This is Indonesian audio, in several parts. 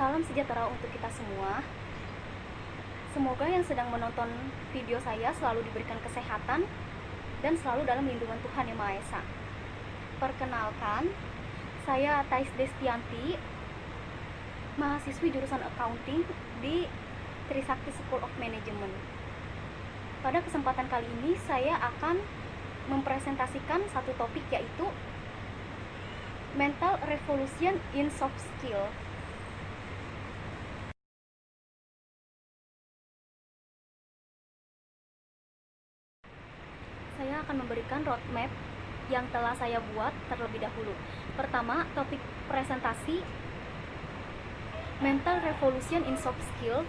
Salam sejahtera untuk kita semua. Semoga yang sedang menonton video saya selalu diberikan kesehatan dan selalu dalam lindungan Tuhan Yang Maha Esa. Perkenalkan, saya Thais Destianti, mahasiswi jurusan Accounting di Trisakti School of Management. Pada kesempatan kali ini saya akan mempresentasikan satu topik, yaitu Mental Revolution in Soft Skill. Saya akan memberikan roadmap yang telah saya buat terlebih dahulu. Pertama, topik presentasi Mental Revolution in Soft Skill.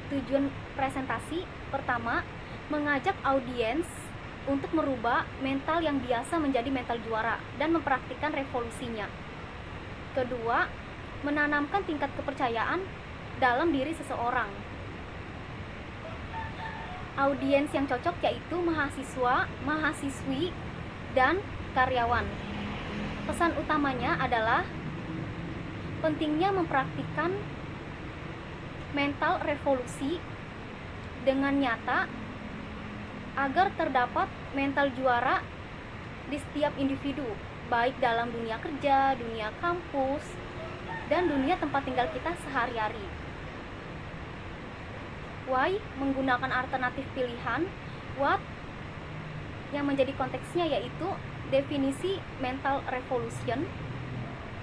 Tujuan presentasi pertama, mengajak audiens untuk merubah mental yang biasa menjadi mental juara dan mempraktikkan revolusinya. Kedua, menanamkan tingkat kepercayaan dalam diri seseorang. Audiens yang cocok yaitu mahasiswa, mahasiswi, dan karyawan. Pesan utamanya adalah pentingnya mempraktikkan mental revolusi dengan nyata agar terdapat mental juara di setiap individu, baik dalam dunia kerja, dunia kampus, dan dunia tempat tinggal kita sehari-hari. Why menggunakan alternatif pilihan, what yang menjadi konteksnya yaitu definisi mental revolution,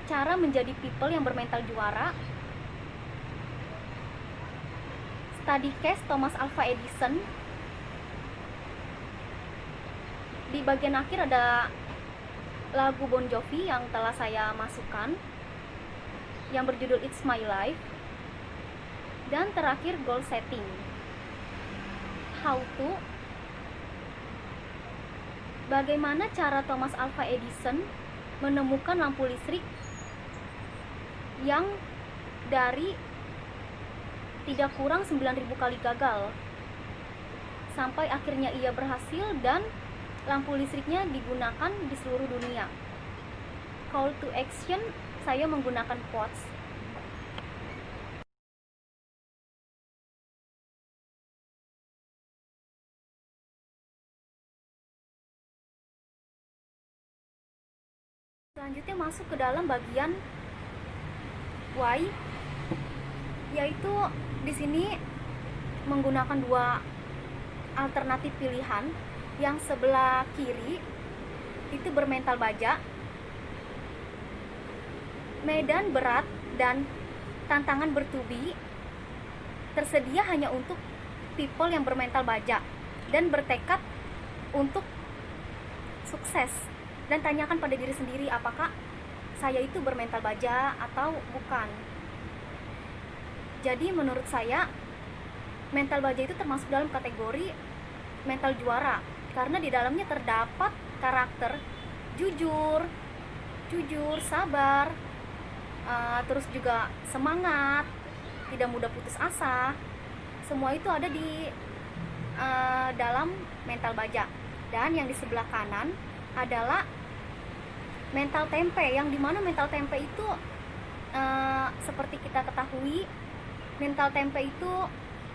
cara menjadi people yang bermental juara, study case Thomas Alva Edison. Di bagian akhir ada lagu Bon Jovi yang telah saya masukkan yang berjudul It's My Life. Dan terakhir, goal setting. How to, bagaimana cara Thomas Alva Edison menemukan lampu listrik yang dari tidak kurang 9.000 kali gagal sampai akhirnya ia berhasil dan lampu listriknya digunakan di seluruh dunia. Call to action, saya menggunakan quotes. Selanjutnya masuk ke dalam bagian why, yaitu di sini menggunakan dua alternatif pilihan. Yang sebelah kiri itu bermental baja, medan berat dan tantangan bertubi tersedia hanya untuk people yang bermental baja dan bertekad untuk sukses. Dan tanyakan pada diri sendiri, apakah saya itu bermental baja atau bukan. Jadi menurut saya mental baja itu termasuk dalam kategori mental juara, karena di dalamnya terdapat karakter jujur, sabar, terus juga semangat, tidak mudah putus asa. Semua itu ada di dalam mental baja. Dan yang di sebelah kanan adalah mental tempe, yang dimana mental tempe itu seperti kita ketahui, mental tempe itu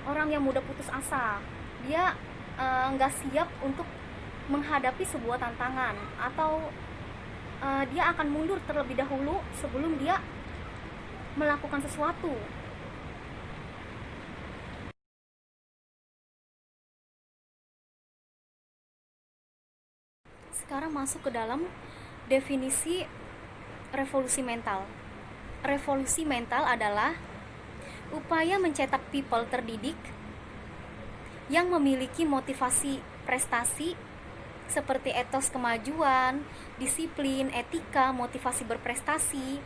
orang yang mudah putus asa. Dia nggak siap untuk menghadapi sebuah tantangan, atau dia akan mundur terlebih dahulu sebelum dia melakukan sesuatu. Sekarang masuk ke dalam definisi revolusi mental. Revolusi mental adalah upaya mencetak people terdidik yang memiliki motivasi prestasi seperti etos kemajuan, disiplin, etika, motivasi berprestasi,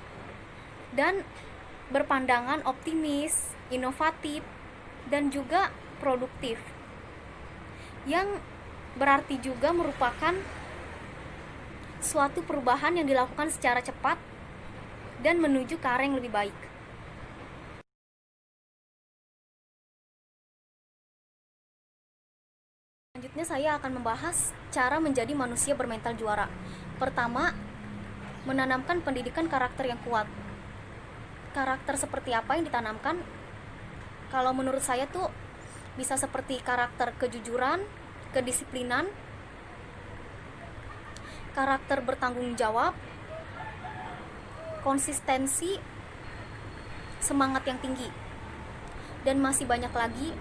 dan berpandangan optimis, inovatif, dan juga produktif. Yang berarti juga merupakan suatu perubahan yang dilakukan secara cepat dan menuju ke arah yang lebih baik. Selanjutnya saya akan membahas cara menjadi manusia bermental juara. Pertama, menanamkan pendidikan karakter yang kuat. karakter seperti apa yang ditanamkan? Kalau menurut saya tuh bisa seperti karakter kejujuran, kedisiplinan, karakter bertanggung jawab, konsistensi, semangat yang tinggi, dan masih banyak lagi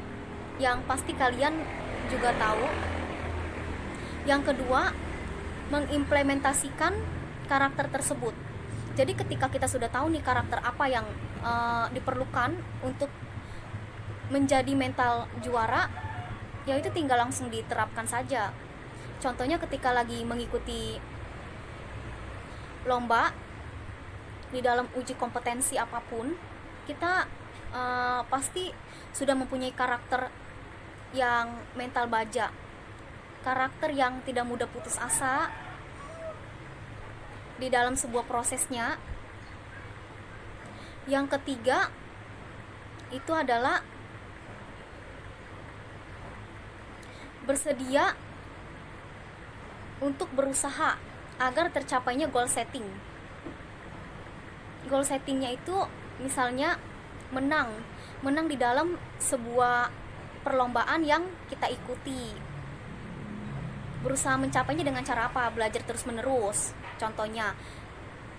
yang pasti kalian juga tahu. Yang kedua, mengimplementasikan karakter tersebut. Jadi ketika kita sudah tahu nih karakter apa yang diperlukan untuk menjadi mental juara, ya itu tinggal langsung diterapkan saja. Contohnya ketika lagi mengikuti lomba, di dalam uji kompetensi apapun, kita pasti sudah mempunyai karakter yang mental baja, karakter yang tidak mudah putus asa di dalam sebuah prosesnya. Yang ketiga itu adalah bersedia untuk berusaha agar tercapainya goal setting. Goal settingnya itu misalnya menang di dalam sebuah perlombaan yang kita ikuti. Berusaha mencapainya dengan cara apa? Belajar terus menerus. Contohnya,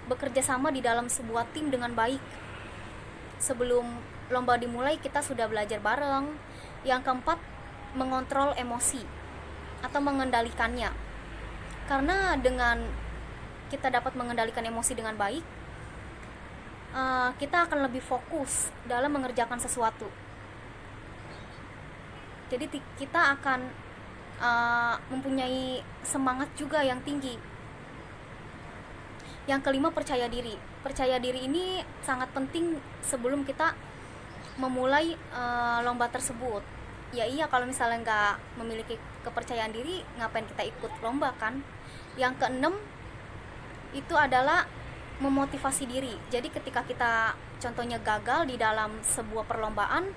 bekerja sama di dalam sebuah tim dengan baik. Sebelum lomba dimulai kita sudah belajar bareng. Yang keempat, mengontrol emosi atau mengendalikannya. Karena dengan kita dapat mengendalikan emosi dengan baik, kita akan lebih fokus dalam mengerjakan sesuatu. Jadi kita akan mempunyai semangat juga yang tinggi. Yang kelima, percaya diri. Percaya diri ini sangat penting sebelum kita memulai lomba tersebut. Ya iya, kalau misalnya nggak memiliki kepercayaan diri, ngapain kita ikut lomba kan? Yang keenam itu adalah memotivasi diri. Jadi ketika kita contohnya gagal di dalam sebuah perlombaan,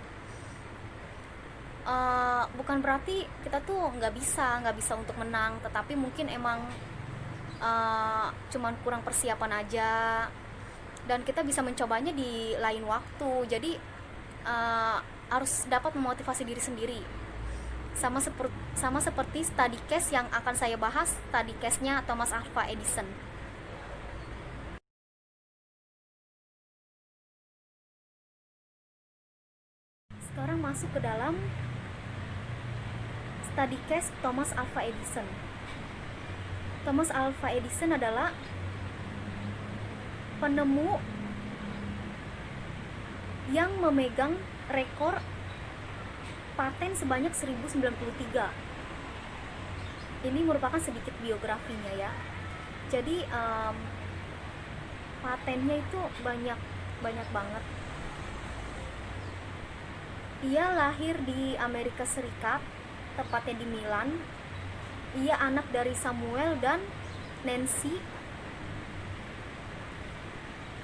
bukan berarti kita tuh nggak bisa untuk menang, tetapi mungkin emang cuman kurang persiapan aja, dan kita bisa mencobanya di lain waktu. Jadi harus dapat memotivasi diri sendiri. Sama seperti study case yang akan saya bahas, study case-nya Thomas Alva Edison. Sekarang masuk ke dalam study case Thomas Alva Edison. Thomas Alva Edison adalah penemu yang memegang rekor paten sebanyak 1093. Ini merupakan sedikit biografinya ya. Jadi patennya itu banyak banget. Ia lahir di Amerika Serikat, tepatnya di Milan. Ia anak dari Samuel dan Nancy.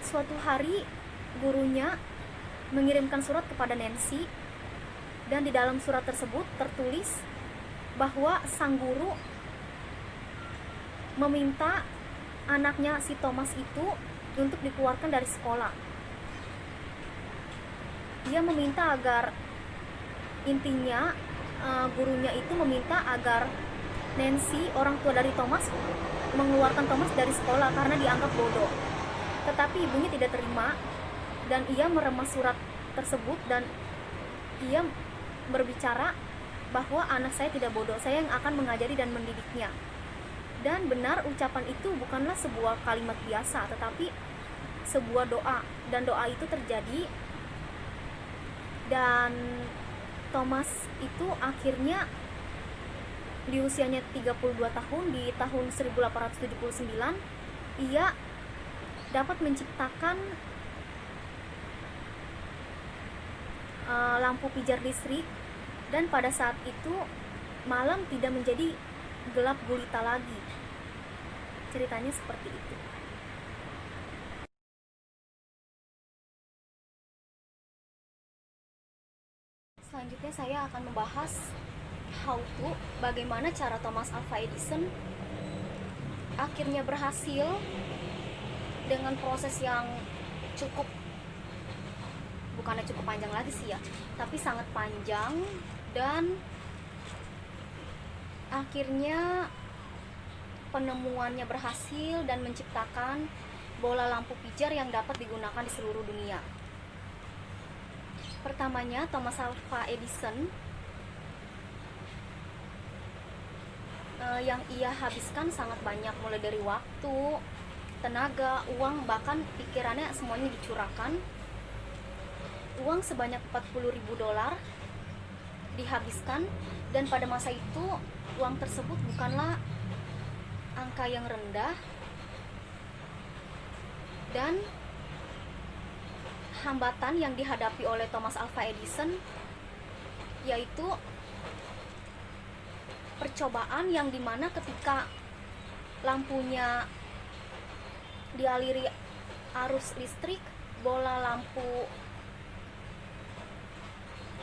Suatu hari gurunya mengirimkan surat kepada Nancy, dan di dalam surat tersebut tertulis bahwa sang guru meminta anaknya si Thomas itu untuk dikeluarkan dari sekolah. Dia meminta agar, intinya gurunya itu meminta agar Nancy, orang tua dari Thomas, mengeluarkan Thomas dari sekolah karena dianggap bodoh. Tetapi ibunya tidak terima, dan ia meremas surat tersebut, dan ia berbicara bahwa anak saya tidak bodoh, saya yang akan mengajari dan mendidiknya. Dan benar, ucapan itu bukanlah sebuah kalimat biasa, tetapi sebuah doa, dan doa itu terjadi. Dan Thomas itu akhirnya di usianya 32 tahun, di tahun 1879, ia dapat menciptakan lampu pijar listrik, dan pada saat itu malam tidak menjadi gelap gulita lagi. Ceritanya seperti itu. Selanjutnya saya akan membahas how to, bagaimana cara Thomas Alva Edison akhirnya berhasil dengan proses yang cukup bukannya cukup panjang lagi sih ya, tapi sangat panjang. Dan akhirnya penemuannya berhasil dan menciptakan bola lampu pijar yang dapat digunakan di seluruh dunia. Pertamanya Thomas Alva Edison, yang ia habiskan sangat banyak, mulai dari waktu, tenaga, uang, bahkan pikirannya semuanya dicurahkan. Uang sebanyak $40.000 dihabiskan, dan pada masa itu uang tersebut bukanlah angka yang rendah. Dan hambatan yang dihadapi oleh Thomas Alva Edison yaitu percobaan yang dimana ketika lampunya dialiri arus listrik, bola lampu,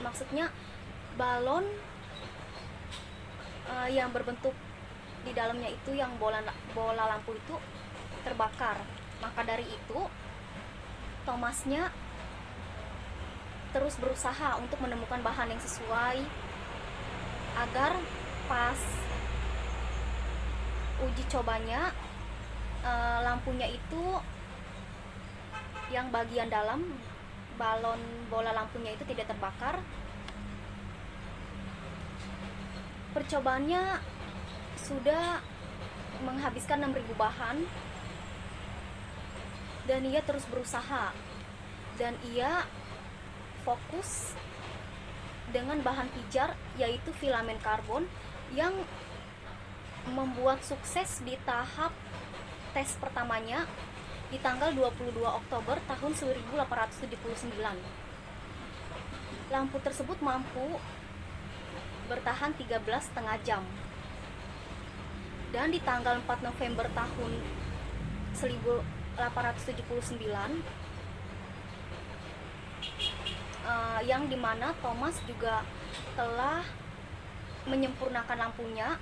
maksudnya balon yang berbentuk di dalamnya itu, yang bola lampu itu terbakar. Maka dari itu Thomasnya terus berusaha untuk menemukan bahan yang sesuai agar pas uji cobanya lampunya itu, yang bagian dalam balon bola lampunya itu tidak terbakar. Percobaannya sudah menghabiskan 6.000 bahan, dan ia terus berusaha, dan ia fokus dengan bahan pijar yaitu filamen karbon, yang membuat sukses di tahap tes pertamanya di tanggal 22 Oktober tahun 1879. Lampu tersebut mampu bertahan 13,5 jam. Dan di tanggal 4 November tahun 1879, yang dimana Thomas juga telah menyempurnakan lampunya.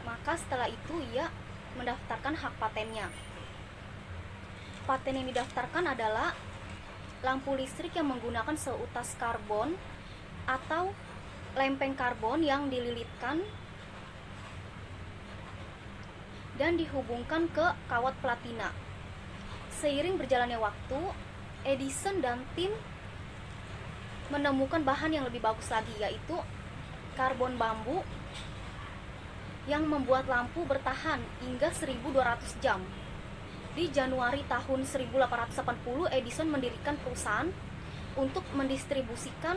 Maka setelah itu ia mendaftarkan hak patennya. Paten yang didaftarkan adalah lampu listrik yang menggunakan seutas karbon atau lempeng karbon yang dililitkan dan dihubungkan ke kawat platina. Seiring berjalannya waktu, Edison dan tim menemukan bahan yang lebih bagus lagi, yaitu karbon bambu, yang membuat lampu bertahan hingga 1.200 jam. Di Januari tahun 1880, Edison mendirikan perusahaan untuk mendistribusikan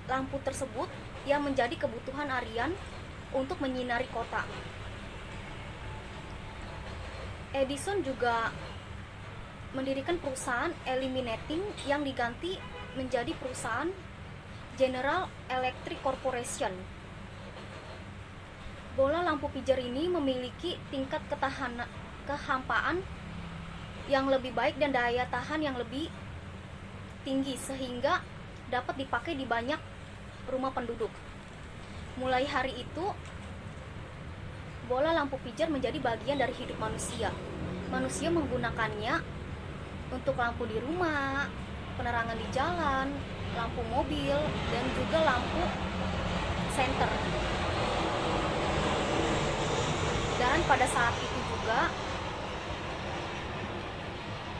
lampu tersebut yang menjadi kebutuhan harian untuk menyinari kota. Edison juga mendirikan perusahaan Illuminating yang diganti menjadi perusahaan General Electric Corporation. Bola lampu pijar ini memiliki tingkat kehampaan yang lebih baik dan daya tahan yang lebih tinggi, sehingga dapat dipakai di banyak rumah penduduk. Mulai hari itu, bola lampu pijar menjadi bagian dari hidup manusia. Manusia menggunakannya untuk lampu di rumah, penerangan di jalan, lampu mobil, dan juga lampu senter. Dan pada saat itu juga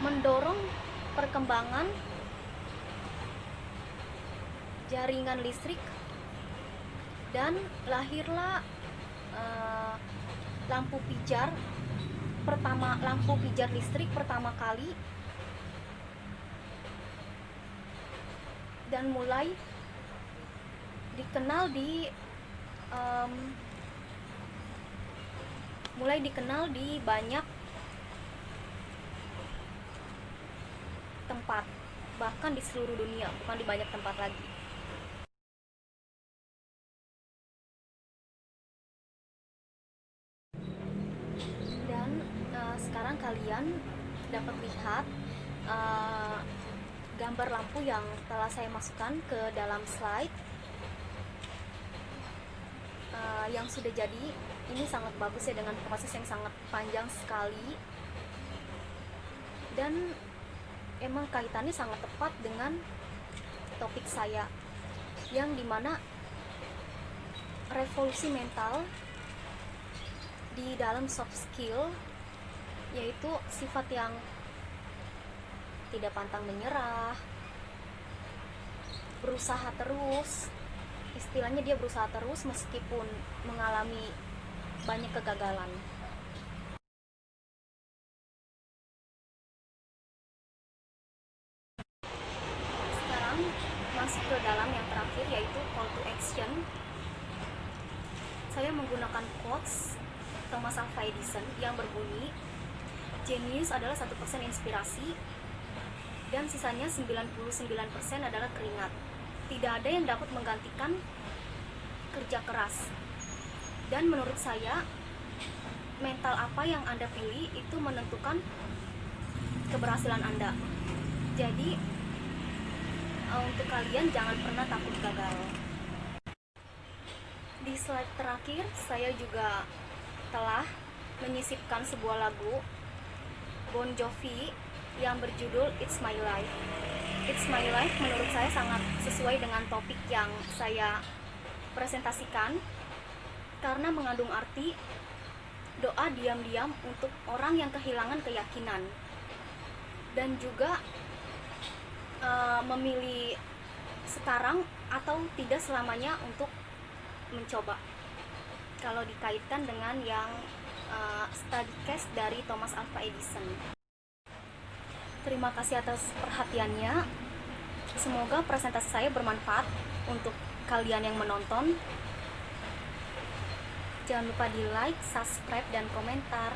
mendorong perkembangan jaringan listrik, dan lahirlah lampu pijar listrik pertama kali, dan mulai dikenal di banyak tempat, bahkan di seluruh dunia, bukan di banyak tempat lagi. Dan sekarang kalian dapat lihat gambar lampu yang telah saya masukkan ke dalam slide yang sudah jadi. Ini sangat bagus ya, dengan proses yang sangat panjang sekali. dan emang kaitannya sangat tepat dengan topik saya, yang dimana revolusi mental di dalam soft skill, yaitu sifat yang tidak pantang menyerah, berusaha terus. Istilahnya dia berusaha terus meskipun mengalami banyak kegagalan. Sekarang masuk ke dalam yang terakhir, yaitu call to action. Saya menggunakan quotes Thomas Alva Edison yang berbunyi, "Genius adalah 1% inspirasi dan sisanya 99% adalah keringat. Tidak ada yang dapat menggantikan kerja keras." Dan menurut saya, mental apa yang Anda pilih itu menentukan keberhasilan Anda. Jadi untuk kalian jangan pernah takut gagal. Di slide terakhir saya juga telah menyisipkan sebuah lagu Bon Jovi yang berjudul It's My Life. It's My Life menurut saya sangat sesuai dengan topik yang saya presentasikan, karena mengandung arti doa diam-diam untuk orang yang kehilangan keyakinan, dan juga memilih sekarang atau tidak selamanya untuk mencoba, kalau dikaitkan dengan yang study case dari Thomas Alva Edison. Terima kasih atas perhatiannya. Semoga presentasi saya bermanfaat untuk kalian yang menonton. Jangan lupa di like, subscribe, dan komentar.